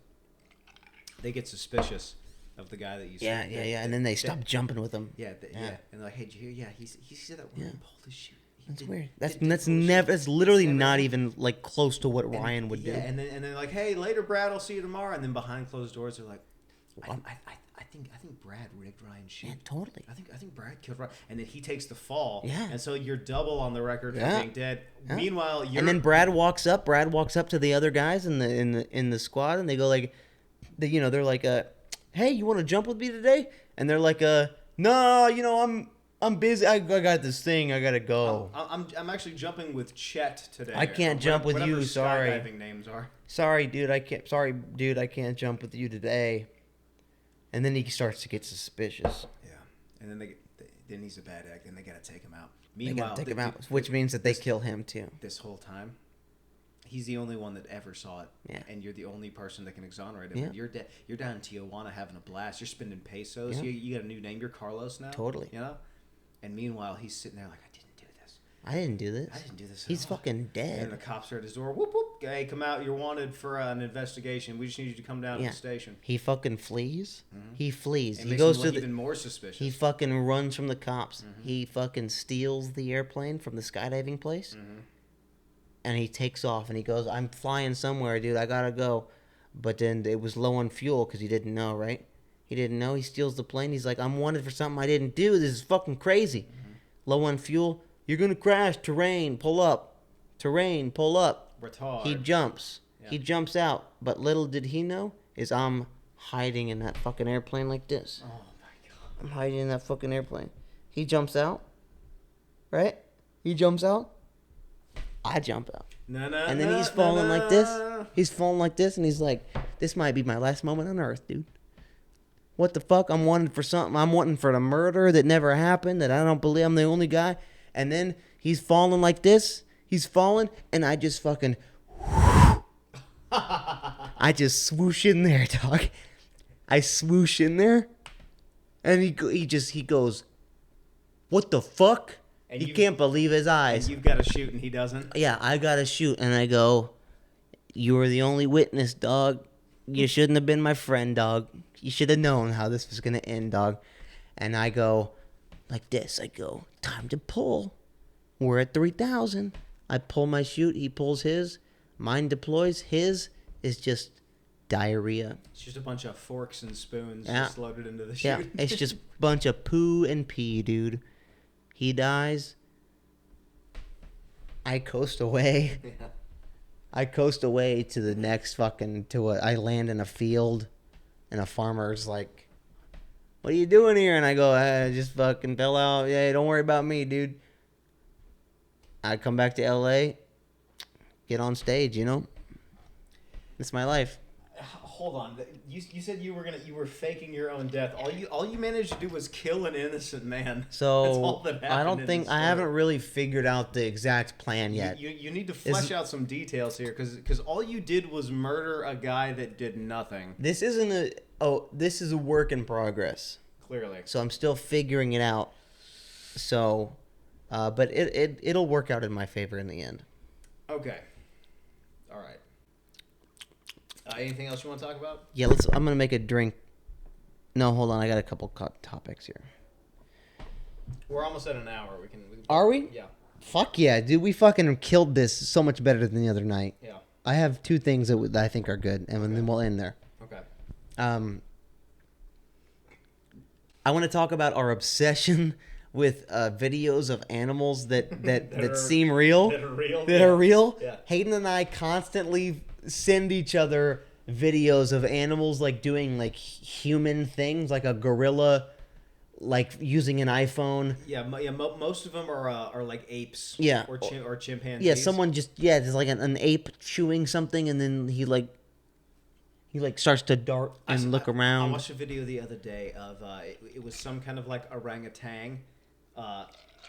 Speaker 3: they get suspicious of the guy that you.
Speaker 2: Yeah, and then they stop jumping with him.
Speaker 3: Yeah, and they're like, hey, did you hear? Yeah, he said that woman pulled his chute.
Speaker 2: That's weird. That's literally not even like close to what Ryan would do.
Speaker 3: Yeah, and then like, hey, later, Brad. I'll see you tomorrow. And then behind closed doors, they're like, I think Brad rigged Ryan's shoot.
Speaker 2: Yeah, totally.
Speaker 3: I think Brad killed Ryan, and then he takes the fall.
Speaker 2: Yeah.
Speaker 3: And so you're double on the record for being dead.
Speaker 2: Yeah.
Speaker 3: Meanwhile,
Speaker 2: and then Brad walks up to the other guys in the squad, and they go like, they're like, hey, you want to jump with me today? And they're like, no, I'm busy. I got this thing. I gotta go.
Speaker 3: I'm actually jumping with Chet today.
Speaker 2: I can't jump with you. Sorry.
Speaker 3: Skydiving names are.
Speaker 2: Sorry, dude. I can't. Sorry, dude. I can't jump with you today. And then he starts to get suspicious.
Speaker 3: Yeah, and then he's a bad egg. Then they gotta take him out.
Speaker 2: They gotta take him out, which means that they kill him too.
Speaker 3: This whole time, he's the only one that ever saw it.
Speaker 2: Yeah.
Speaker 3: And you're the only person that can exonerate him.
Speaker 2: Yeah.
Speaker 3: You're down in Tijuana having a blast. You're spending pesos.
Speaker 2: Yeah.
Speaker 3: You got a new name. You're Carlos now.
Speaker 2: Totally.
Speaker 3: And meanwhile, he's sitting there like,
Speaker 2: I didn't do this. He's fucking dead.
Speaker 3: And the cops are at his door. Whoop, whoop. Hey, come out. You're wanted for an investigation. We just need you to come down to the station.
Speaker 2: He fucking flees. Mm-hmm. He flees.
Speaker 3: It
Speaker 2: he
Speaker 3: makes
Speaker 2: goes
Speaker 3: him
Speaker 2: to
Speaker 3: look even more suspicious.
Speaker 2: He fucking runs from the cops. Mm-hmm. He fucking steals the airplane from the skydiving place. Mm-hmm. And he takes off and he goes, I'm flying somewhere, dude. I gotta go. But then it was low on fuel because he didn't know, right? He didn't know. He steals the plane. He's like, I'm wanted for something I didn't do. This is fucking crazy. Mm-hmm. Low on fuel. You're going to crash. Terrain, pull up. Terrain, pull up.
Speaker 3: Retard.
Speaker 2: He jumps. Yeah. He jumps out. But little did he know is I'm hiding in that fucking airplane like this.
Speaker 3: Oh, my God.
Speaker 2: I'm hiding in that fucking airplane. He jumps out. Right? He jumps out. I jump out. And then he's falling like this. He's falling like this. And he's like, this might be my last moment on earth, dude. What the fuck? I'm wanted for something. I'm wanting for the murder that never happened. That I don't believe I'm the only guy. And then he's falling like this. He's falling, and I just fucking... I just swoosh in there, dog. I swoosh in there, and he goes, what the fuck? And he can't believe his eyes.
Speaker 3: And you've got to shoot, and he doesn't?
Speaker 2: Yeah, I got to shoot, and I go, you were the only witness, dog. You shouldn't have been my friend, dog. You should have known how this was going to end, dog. And I go... like this. I go, time to pull. We're at 3,000. I pull my chute. He pulls his. Mine deploys. His is just diarrhea.
Speaker 3: It's just a bunch of forks and spoons just loaded into the chute.
Speaker 2: Yeah, it's just a bunch of poo and pee, dude. He dies. I coast away.
Speaker 3: Yeah.
Speaker 2: I coast away to the next fucking... I land in a field, and a farmer's like, what are you doing here? And I go, I just fucking fell out. Yeah, don't worry about me, dude. I come back to L.A., get on stage, It's my life.
Speaker 3: Hold on. You said you were faking your own death. All you managed to do was kill an innocent man.
Speaker 2: So
Speaker 3: that's all that happened.
Speaker 2: I haven't really figured out the exact plan yet.
Speaker 3: You need to flesh out some details here because all you did was murder a guy that did nothing.
Speaker 2: This is a work in progress.
Speaker 3: Clearly.
Speaker 2: So I'm still figuring it out. So, but it'll work out in my favor in the end.
Speaker 3: Okay. All right. Anything else you want to talk about?
Speaker 2: Yeah, I'm gonna make a drink. No, hold on. I got a couple topics here.
Speaker 3: We're almost at an hour. We can
Speaker 2: Are we?
Speaker 3: Yeah.
Speaker 2: Fuck yeah, dude. We fucking killed this so much better than the other night.
Speaker 3: Yeah.
Speaker 2: I have two things that I think are good, and then we'll end there.
Speaker 3: Okay.
Speaker 2: I want to talk about our obsession with videos of animals that seem real.
Speaker 3: That are real.
Speaker 2: That are real.
Speaker 3: Yeah.
Speaker 2: Hayden and I constantly send each other videos of animals like doing like human things, like a gorilla like using an iPhone.
Speaker 3: Yeah, most of them are like apes.
Speaker 2: Yeah.
Speaker 3: Or chimpanzees.
Speaker 2: Yeah, someone there's like an ape chewing something, and then he starts to dart and look around.
Speaker 3: I watched a video the other day of it was some kind of like orangutan,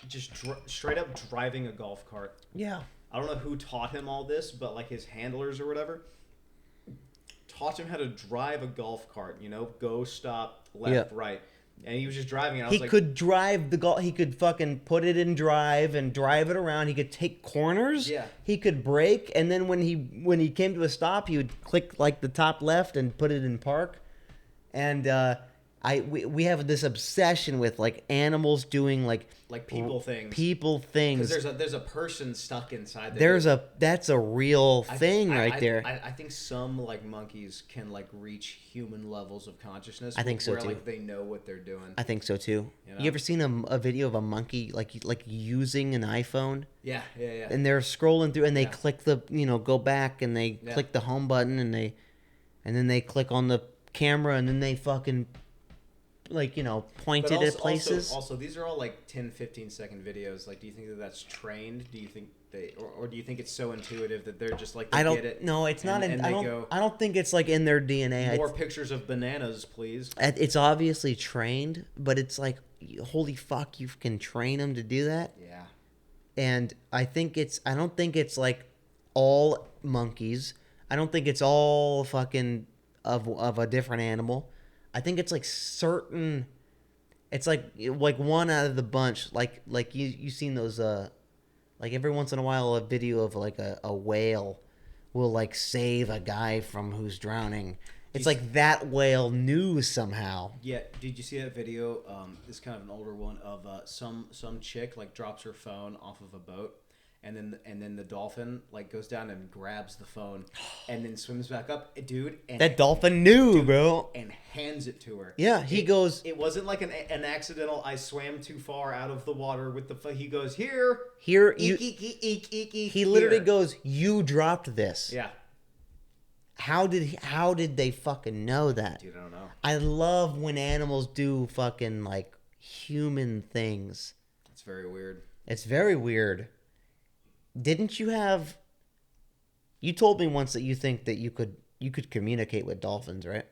Speaker 3: just straight up driving a golf cart.
Speaker 2: Yeah.
Speaker 3: I don't know who taught him all this, but like his handlers or whatever taught him how to drive a golf cart. Go, stop, left, right. And he was just driving. And I was
Speaker 2: He
Speaker 3: like,
Speaker 2: could drive the golf. He could fucking put it in drive and drive it around. He could take corners.
Speaker 3: Yeah.
Speaker 2: He could brake, and then when he came to a stop, he would click like the top left and put it in park. And we have this obsession with like animals doing like
Speaker 3: people things.
Speaker 2: People things.
Speaker 3: Because there's a person stuck inside there.
Speaker 2: That's a real thing right there.
Speaker 3: I think some like monkeys can like reach human levels of consciousness.
Speaker 2: I think so
Speaker 3: where,
Speaker 2: too.
Speaker 3: Like they know what they're doing.
Speaker 2: I think so too.
Speaker 3: You know?
Speaker 2: You ever seen a video of a monkey like using an iPhone?
Speaker 3: Yeah.
Speaker 2: And they're scrolling through, and they
Speaker 3: Yeah.
Speaker 2: click the go back, and they click the home button, and then they click on the camera, and then they fucking point it at places.
Speaker 3: Also, these are all like 10, 15-second videos. Like, do you think that that's trained? Do you think or do you think it's so intuitive that they're just like, they get it?
Speaker 2: No, it's not.
Speaker 3: And
Speaker 2: I don't think it's like in their DNA.
Speaker 3: More pictures of bananas, please.
Speaker 2: It's obviously trained, but it's like, holy fuck, you can train them to do that.
Speaker 3: Yeah.
Speaker 2: And I don't think it's like all monkeys. I don't think it's all fucking of a different animal. I think it's like certain. It's like one out of the bunch. Like you seen those like every once in a while a video of like a whale will like save a guy from who's drowning. It's like that whale knew somehow.
Speaker 3: Yeah, did you see that video? This is kind of an older one of some chick like drops her phone off of a boat, and then the dolphin like goes down and grabs the phone, and then swims back up, dude. And
Speaker 2: That dolphin knew, bro.
Speaker 3: and hands it to her.
Speaker 2: Yeah, he goes.
Speaker 3: It wasn't like an accidental. I swam too far out of the water with the. He goes here.
Speaker 2: Here,
Speaker 3: Eek, eek, eek, eek, eek, eek,
Speaker 2: he literally
Speaker 3: here.
Speaker 2: goes, "You dropped this."
Speaker 3: Yeah,
Speaker 2: How did they fucking know that?
Speaker 3: dude, I don't know.
Speaker 2: I love when animals do fucking like human things.
Speaker 3: It's very weird.
Speaker 2: It's very weird. Didn't you have? You told me once that you think that you could communicate with dolphins, right?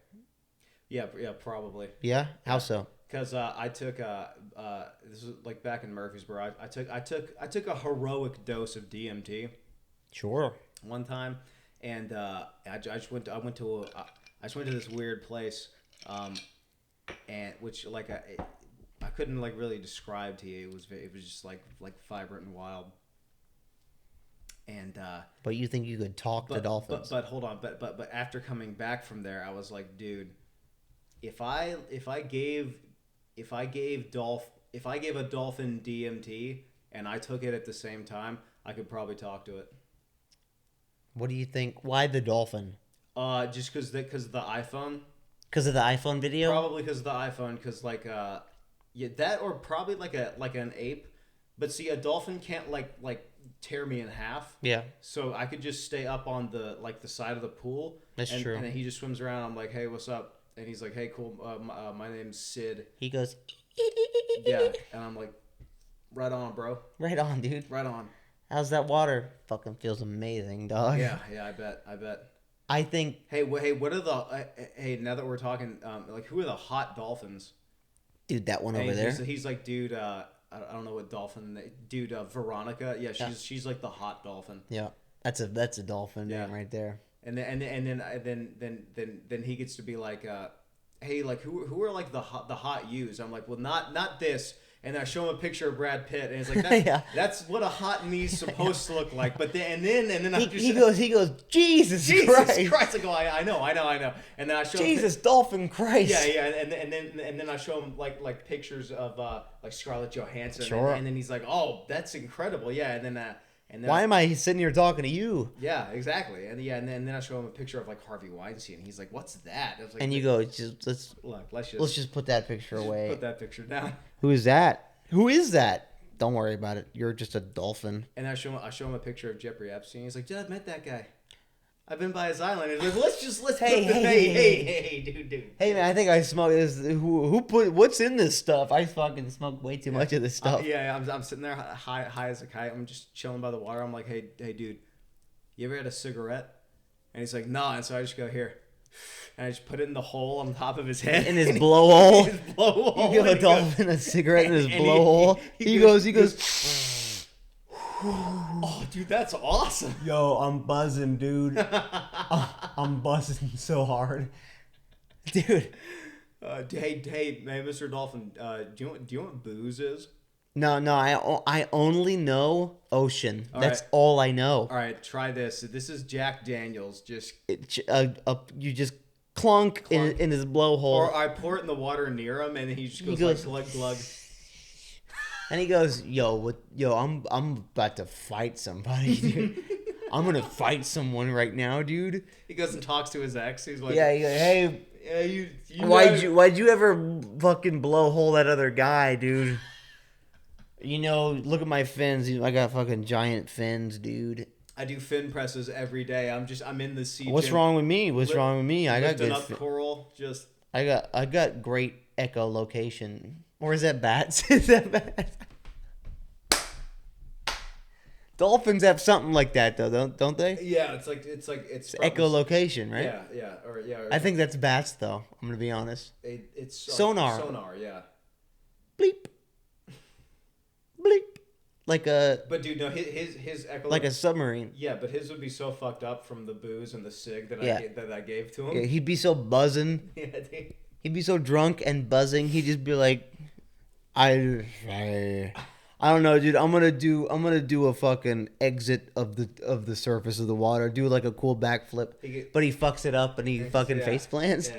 Speaker 3: Yeah, probably.
Speaker 2: Yeah. How so?
Speaker 3: Because I took this was like back in Murfreesboro. I took a heroic dose of DMT
Speaker 2: Sure.
Speaker 3: one time, and I just went to this weird place, and which like I couldn't like really describe to you. It was just like vibrant and wild. And
Speaker 2: But you think you could talk to dolphins?
Speaker 3: but hold on, but after coming back from there, I was like, dude, if I gave a dolphin DMT and I took it at the same time, I could probably talk to it.
Speaker 2: What do you think? Why the dolphin?
Speaker 3: Just because of the iPhone.
Speaker 2: Because of the iPhone video?
Speaker 3: Probably because of the iPhone. Because like yeah, that or probably like an ape. But see, a dolphin can't like tear me in half.
Speaker 2: Yeah.
Speaker 3: So I could just stay up on the side of the pool.
Speaker 2: That's
Speaker 3: and,
Speaker 2: true.
Speaker 3: And then he just swims around. I'm like, hey, what's up? And he's like, hey, cool. My name's Sid.
Speaker 2: He goes.
Speaker 3: Yeah. And I'm like, right on, bro.
Speaker 2: Right on, dude.
Speaker 3: Right on.
Speaker 2: How's that water? Fucking feels amazing, dog.
Speaker 3: Yeah. I bet.
Speaker 2: I think.
Speaker 3: Hey, what are the? Hey, now that we're talking, like, who are the hot dolphins?
Speaker 2: Dude, that one
Speaker 3: And
Speaker 2: over there.
Speaker 3: He's like, dude. I don't know what dolphin. Dude, Veronica. Yeah, she's like the hot dolphin.
Speaker 2: Yeah, that's a dolphin name right there.
Speaker 3: And then he gets to be like, hey, like who are like the hot yous? I'm like, well, not this. And I show him a picture of Brad Pitt, and it's like, that's,
Speaker 2: Yeah.
Speaker 3: that's what a hot me's supposed to look like. But then
Speaker 2: He goes, Jesus Christ.
Speaker 3: Christ! I go, I know. And then I show him
Speaker 2: Jesus, dolphin Christ.
Speaker 3: yeah, and then I show him like pictures of like Scarlett Johansson,
Speaker 2: Sure.
Speaker 3: and then he's like, oh, that's incredible, yeah, and then
Speaker 2: Why am I sitting here talking to you?
Speaker 3: yeah, exactly, and then I show him a picture of like Harvey Weinstein, and he's like, what's that? I was like,
Speaker 2: And you go, let's
Speaker 3: look,
Speaker 2: let's just put that picture away.
Speaker 3: put that picture down.
Speaker 2: Who is that? Who is that? Don't worry about it. You're just a dolphin.
Speaker 3: And I show him a picture of Jeffrey Epstein. He's like, dude, I've met that guy. I've been by his island. And he's like, let's hey, dude.
Speaker 2: Hey man, I think I smoked this. Who put what's in this stuff? I fucking smoked way too much of this stuff.
Speaker 3: I'm sitting there high as a kite. I'm just chilling by the water. I'm like, hey, dude, you ever had a cigarette? And he's like, nah. And so I just go here. And I just put it in the hole on top of his head.
Speaker 2: In his blowhole.
Speaker 3: His blowhole.
Speaker 2: You give a dolphin a cigarette in his blowhole. He goes.
Speaker 3: Oh, dude, that's awesome.
Speaker 2: Yo, I'm buzzing, dude. I'm buzzing so hard, dude.
Speaker 3: Hey, Mr. Dolphin. Do you know what booze is?
Speaker 2: No, I only know ocean.
Speaker 3: All
Speaker 2: That's
Speaker 3: right.
Speaker 2: all I know.
Speaker 3: All right, try this. This is Jack Daniels. Just
Speaker 2: You just clunk. In his blowhole.
Speaker 3: or I pour it in the water near him, and he just goes like glug glug.
Speaker 2: And he goes, yo, I'm about to fight somebody, dude. I'm gonna fight someone right now, dude.
Speaker 3: He goes and talks to his ex. He's like,
Speaker 2: Yeah, he goes, hey,
Speaker 3: yeah, you
Speaker 2: why'd you ever fucking blowhole that other guy, dude? You know, look at my fins. I got fucking giant fins, dude.
Speaker 3: I do fin presses every day. I'm in the sea.
Speaker 2: What's
Speaker 3: gym,
Speaker 2: wrong with me? What's wrong with me? I got
Speaker 3: lifting
Speaker 2: good.
Speaker 3: up coral. Just
Speaker 2: I got great echolocation. Or is that bats? Is that bats? Dolphins have something like that though, don't they?
Speaker 3: yeah, it's
Speaker 2: Echolocation, right?
Speaker 3: Yeah.
Speaker 2: I think that's bats though. I'm gonna be honest.
Speaker 3: It's
Speaker 2: Sonar.
Speaker 3: Sonar, yeah.
Speaker 2: Bleep, bleep, like a
Speaker 3: But dude, no, his echolocation.
Speaker 2: like a submarine.
Speaker 3: Yeah, but his would be so fucked up from the booze and the cig that
Speaker 2: Yeah.
Speaker 3: I gave to him.
Speaker 2: Yeah, he'd be so buzzing.
Speaker 3: Yeah, dude.
Speaker 2: He'd be so drunk and buzzing. He'd just be like, I don't know, dude. I'm gonna do a fucking exit of the surface of the water. Do like a cool backflip, but he fucks it up and he fucking face plants.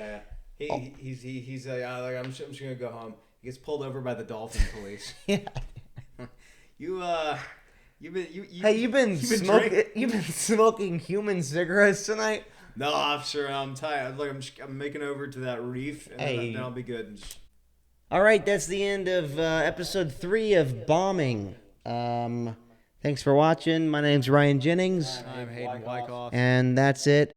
Speaker 3: Yeah. He's like, I'm just gonna go home. He gets pulled over by the dolphin police.
Speaker 2: Yeah.
Speaker 3: You've
Speaker 2: been smoking human cigarettes tonight?
Speaker 3: No, I'm sure. I'm tired. Look, I'm making over to that reef, and then I'll be good.
Speaker 2: All right, that's the end of episode 3 of Bombing. Thanks for watching. My name's Ryan Jennings,
Speaker 3: I'm Hayden Wyckoff.
Speaker 2: and that's it.